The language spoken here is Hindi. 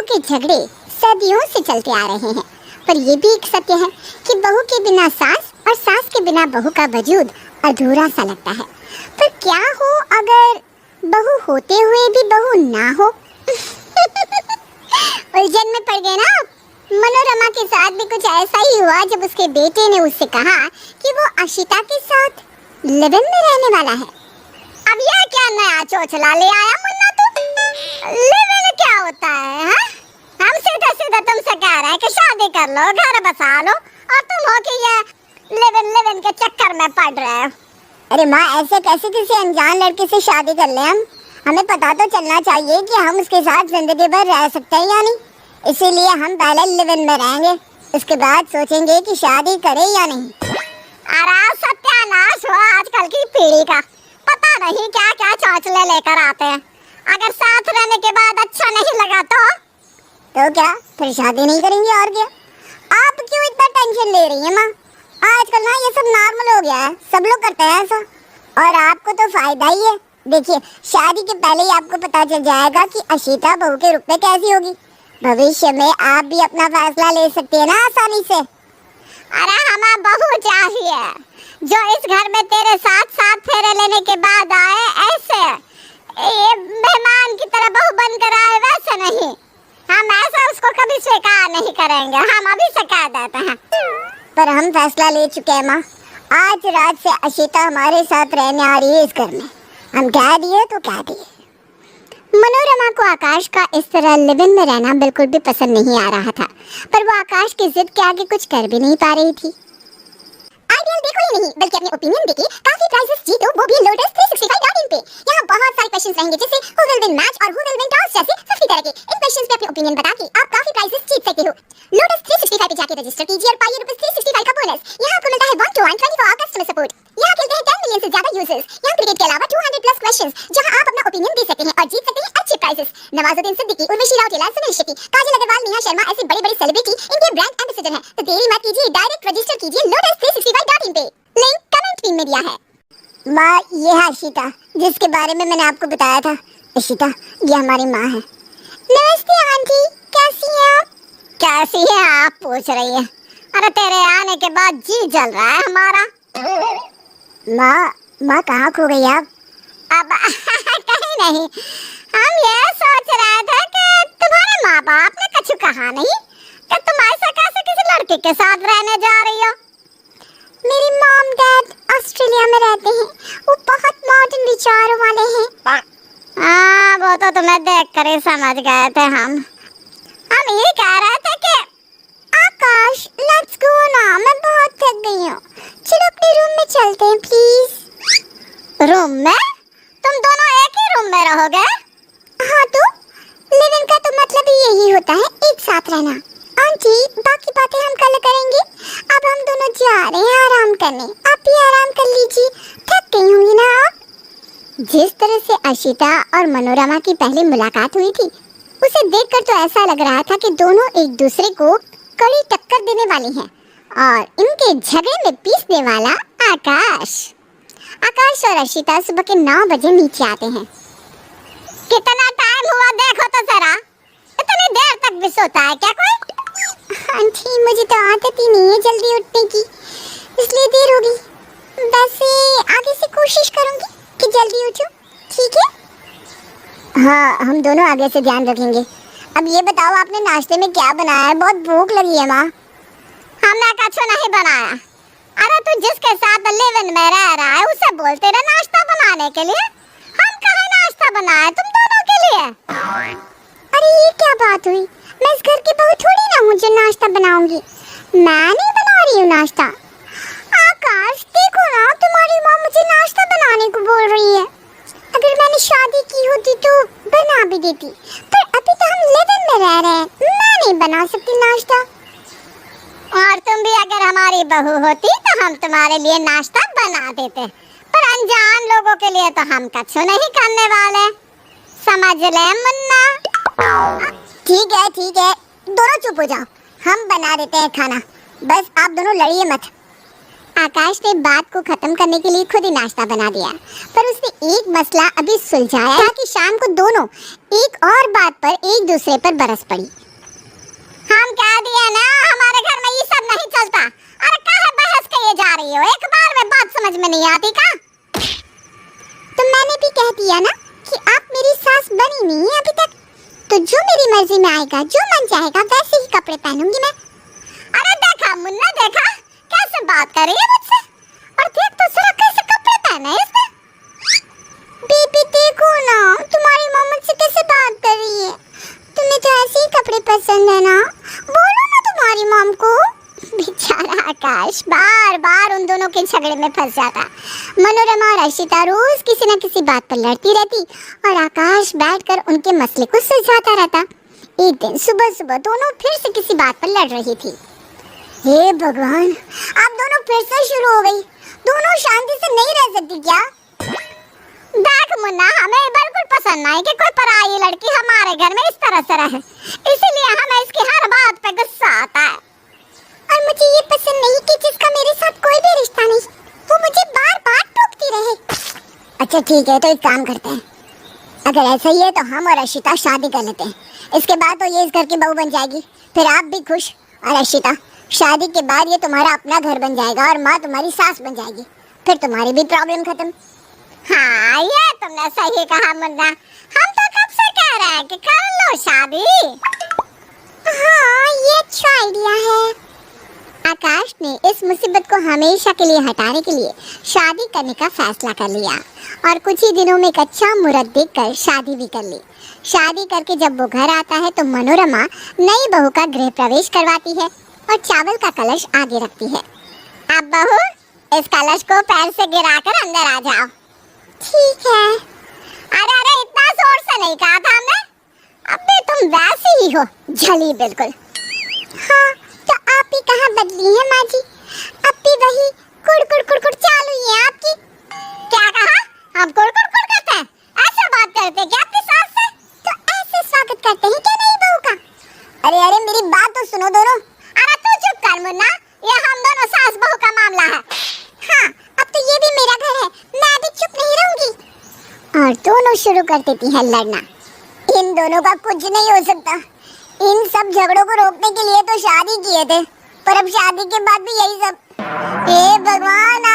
के झगड़े सदियों से चलते आ रहे हैं, पर ये भी एक सत्य है कि बहू के बिना सास और सास के बिना बहू का वजूद अधूरा सा लगता है। पर क्या हो अगर बहू होते हुए भी बहू ना हो? उलझन में पड़ गए ना आप। मनोरमा के साथ भी कुछ ऐसा ही हुआ जब उसके बेटे ने उससे कहा कि वो अशिता के साथ लिव इन में रहने वाला है। अब यह क्या नया चोचला ले आया मुन्ना तू? लिव इन क्या होता है? हम सीधा सीधा तुमसे कह रहे हैं कि शादी कर लो, घर बसा लो, और तुम हो कि ये लिव इन के चक्कर में पड़ रहे हो। अरे माँ, ऐसे कैसे किसी अनजान लड़के से शादी कर ले हम? हमें पता तो चलना चाहिए कि हम उसके साथ जिंदगी भर रह सकते हैं या नहीं। इसीलिए हम पहले लिव इन में रहेंगे, उसके बाद सोचेंगे कि शादी करें या नहीं। अरे सत्यानाश हो आजकल की पीढ़ी का। पता नहीं क्या क्या चौचले लेकर आते हैं। अगर साथ रहने के बाद अच्छा नहीं लगा तो क्या फिर शादी नहीं करेंगे? और क्या? आप क्यों इतना टेंशन ले रही हैं माँ? आजकल ना ये सब नॉर्मल हो गया है, सब लोग करते हैं ऐसा, और आपको तो फायदा ही है। देखिए, शादी के पहले ही आपको पता चल जाएगा कि अशिता बहू के रूप में कैसी होगी। भविष्य में आप भी अपना फैसला ले सकते हैं ना आसानी से। अरे हमें बहू चाहिए जो इस घर में तेरे साथ साथ फेरे लेने के बाद आए, ऐसे ये मेहमान की तरह बहू बनकर आए, वैसे नहीं। हम ऐसा उसको कभी स्वीकार नहीं करेंगे, हम अभी से कह देते हैं। पर हम फैसला ले चुके हैं माँ, आज रात से अशिता हमारे साथ रहने आ रही है इस घर में। हम कह दिए तो कह दिए। मनोरमा को आकाश का इस तरह लिव इन में रहना बिल्कुल भी पसंद नहीं आ रहा था, पर वो आकाश की जिद के आगे कुछ कर भी नहीं पा रही थी। आइडियल देखो ही नहीं, बल्कि अपने ओपिनियन देके काफी प्राइजेस जीतो, वो भी लोटस 365.in पे। यहाँ बहुत सारे क्वेश्चंस रहेंगे, जैसे हु विल विन मैच और हु विल विन टॉस जैसे 50 तरह के। इन क्वेश्चंस पे अपने ओपिनियन बता के आप काफी प्राइजेस जीत सकते हो। लोटस 365 पे जाके रजिस्टर कीजिए और पाइए ₹365 का बोनस। यहाँ आपको मिलता है 1-to-1 24 कस्टमर सपोर्ट। यहाँ खेलते हैं 10 मिलियन से ज्यादा यूजर्स। यहाँ क्रिकेट के अलावा 200+ क्वेश्चंस, जहाँ आप अपना ओपिनियन दे सकते हैं और जीत सकते हैं अच्छे प्राइजेस। नवाजुद्दीन सिद्दीकी, उर्वशी राउतेला, सुनील शेट्टी, काजल अग्रवाल, नेहा शर्मा ऐसे बड़े बड़े सेलिब्रिटी इनके ब्रांड एम्बेसडर हैं। तो देरी मत कीजिए, डायरेक्ट रजिस्टर कीजिए लोटस 365.in पे। लिंक कमेंट पिन में दिया है। माँ, ये है अशिता जिसके बारे में मैंने आपको बताया था। अशिता, ये हमारी माँ है। नमस्ते आंटी, कैसी हैं आप? कैसी है आप पूछ रही है? अरे तेरे आने के बाद जी जल रहा है हमारा। माँ कहाँ खो गई आप? अब कहीं नहीं, हम ये सोच रहे थे कि तुम्हारे माँ बाप ने कुछ कहा नहीं कि तुम ऐसा कैसे किसी लड़के के साथ रहने जा रही हो? मेरी मॉम डैड ऑस्ट्रेलिया में रहते हैं, वो बहुत मॉडर्न विचारों वाले हैं। हाँ, वो तो तुम्हें देख कर ही समझ गए थे। हम ये कह रहे थे कि आकाश, लेट्स गो ना, मैं बहुत थक गई हूँ, चलो अपने रूम में चलते हैं प्लीज। रूम में? तुम दोनों एक ही रूम में रहोगे? हाँ, तो लिव इन का तो मतलब ही यही होता है, एक साथ रहना। आंटी, बाकी बातें हम कल करेंगे, अब हम दोनों जा रहे हैं आराम करने। आप भी आराम कर लीजिए, थक गई होंगी ना आप। जिस तरह से अशिता और मनोरमा की पहली मुलाकात हुई थी, उसे देखकर तो ऐसा लग रहा था कि दोनों एक दूसरे को कड़ी टक्कर देने वाली हैं, और इनके झगड़े में पीसने वाला आकाश और अशिता सुबह के 9 बजे नीचे आते हैं। कितना टाइम हुआ देखो तो जरा, इतनी देर तक भी सोता है क्या कोई? आंटी, मुझे तो आदत ही नहीं है जल्दी उठने की, इसलिए देर होगी। वैसे आगे से कोशिश करूंगी कि जल्दी उठूं, ठीक है? हाँ, हम दोनों आगे से ध्यान रखेंगे। अब ये बताओ, आपने नाश्ते में क्या बनाया है? बहुत भूख लगी है माँ। हमने कुछ नहीं बनाया। अरे तू जिसके साथ लिव इन में रह रहा है उसे बोलते ना नाश्ता बनाने के लिए। हम कहाँ नाश्ता बनाए तुम दोनों के लिए? अरे ये क्या बात हुई? मैं इस घर की बहू थोड़ी ना हूँ जो नाश्ता बनाऊंगी। मैं नहीं बना रही हूँ नाश्ता। आकाश, देखो ना, तुम्हारी माँ मुझे नाश्ता बनाने को बोल रही है। अगर मैंने शादी की होती तो बना भी देती, पर अभी तो हम लिव इन में रह रहे हैं, मैं नहीं बना सकती नाश्ता। और तुम भी अगर हमारी बहू होती तो हम तुम्हारे लिए नाश्ता बना देते, पर अनजान लोगों के लिए तो हम कुछ नहीं करने वाले, समझ ले मुन्ना। ठीक है, दोनों चुप हो जाओ, हम बना देते हैं खाना, बस आप दोनों लड़िए मत। आकाश ने बात को खत्म करने के लिए खुद ही नाश्ता बना दिया, पर उसने एक मसला अभी सुलझाया ताकि शाम को दोनों एक और बात पर एक दूसरे पर बरस पड़ी। हम कह दिया ना, हमारे घर में ये सब नहीं चलता। अरे काहे बहस किए जा रही हो, एक बार में बात समझ में नहीं आती का? तो मैंने भी कह दिया ना कि आप मेरी सास बनी नहीं है अभी तक, तो जो मेरी मर्जी में आएगा, जो मन चाहेगा वैसे ही कपड़े पहनूंगी मैं। अरे देखा मुन्ना, देखा कैसे बात कर रही है मुझसे, और देख तो जरा कैसे कपड़े पहने है इसने। बेबी देखो ना, तुम्हारी माँ मुझसे कैसे बात कर रही है। तुम्हें तो ऐसे ही कपड़े पसंद है ना, बोलो ना तुम्हारी मॉम को। बेचारा आकाश बार बार उन दोनों के झगड़े में फंस जाता। मनोरमा और अर्शिता रोज किसी न किसी बात पर लड़ती रहती और आकाश बैठकर उनके मसले को सुलझाता रहता। एक दिन सुबह सुबह दोनों फिर से किसी बात पर लड़ रही थी। हे भगवान, अब दोनों फिर से शुरू हो गई। दोनों शांति से नहीं रह सकती क्या? देख मुन्ना, हमें बिल्कुल पसंद नहीं कि कोई पराई लड़की हमारे घर में इस तरह से रहे, इसीलिए हमें इसकी हर बात पे गुस्सा आता है। और मुझे ये पसंद नहीं कि जिसका मेरे साथ कोई भी रिश्ता नहीं, वो मुझे बार बार टोकती रहे। अच्छा ठीक है, तो एक काम करते हैं, अगर ऐसा ही है तो हम और अर्शिता शादी कर लेते हैं। इसके बाद तो ये इस घर की बहू बन जाएगी, फिर आप भी खुश। और अर्शिता, शादी के बाद ये तुम्हारा अपना घर बन जाएगा और माँ तुम्हारी सास बन जाएगी, फिर तुम्हारी भी प्रॉब्लम खत्म। हाँ, ये तुमने सही कहा मुन्ना, हम तो कब से कह रहे हैं कि कर लो शादी। हाँ, ये अच्छा आइडिया है। आकाश ने इस मुसीबत को हमेशा के लिए हटाने के लिए शादी करने का फैसला कर लिया और कुछ ही दिनों में एक अच्छा मुहूर्त देखकर शादी भी कर ली। शादी करके जब वो घर आता है तो मनोरमा नई बहू का गृह प्रवेश करवाती है और चावल का कलश आगे रखती है। अब बहू, इस कलश को पैर से गिराकर अंदर आ जाओ। ठीक है। अरे अरे, इतना जोर से नहीं कहा था हमने, अब भी तुम वैसी ही हो, झली बिल्कुल। हाँ, तो आप ही कहाँ बदली है माँ जी, अब भी वही कुड़ कुड़ कुड़ चालू ही है आपकी। क्या कहा? हम कुड़ कुड़ कुड़ करते हैं? ऐसा बात करते हैं क्या अपनी सास से? तो ऐसे स्वागत करते हैं क्या नई बहू का? अरे अरे, मेरी बात तो सुनो दोनों। अरे तू चुप कर मुन्ना, ये हम दोनों सास बहू का मामला है। हाँ, अब तो ये भी मेरा घर है, मैं भी चुप नहीं रहूंगी। और दोनों शुरू कर देती हैं लड़ना। इन दोनों का कुछ नहीं हो सकता। इन सब झगड़ों को रोकने के लिए तो शादी किए थे, पर अब शादी के बाद भी यही सब। हे भगवान,